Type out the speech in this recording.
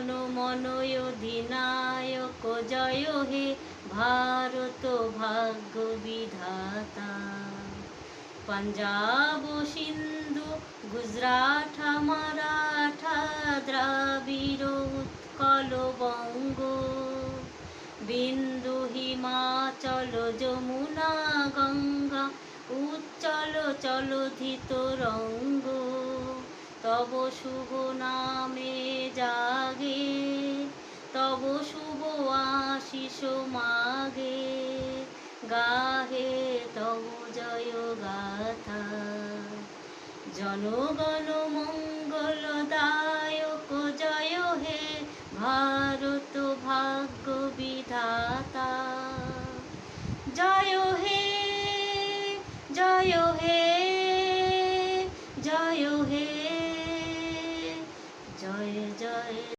জনমনয় অধিনায়ক জয় হে ভারত ভাগ্য বিধাতা। पंजाब सिंधु गुजरात मराठा द्राविड़ उत्कल बंग बिंदु हिमाचल যমুনা गंगा उच्चल चलधित रंग तब शुभ नामे जागे तब शुभ आशीष मागे गाहे तब जय गाथा। जनगण मंगलदायक जय हे भारत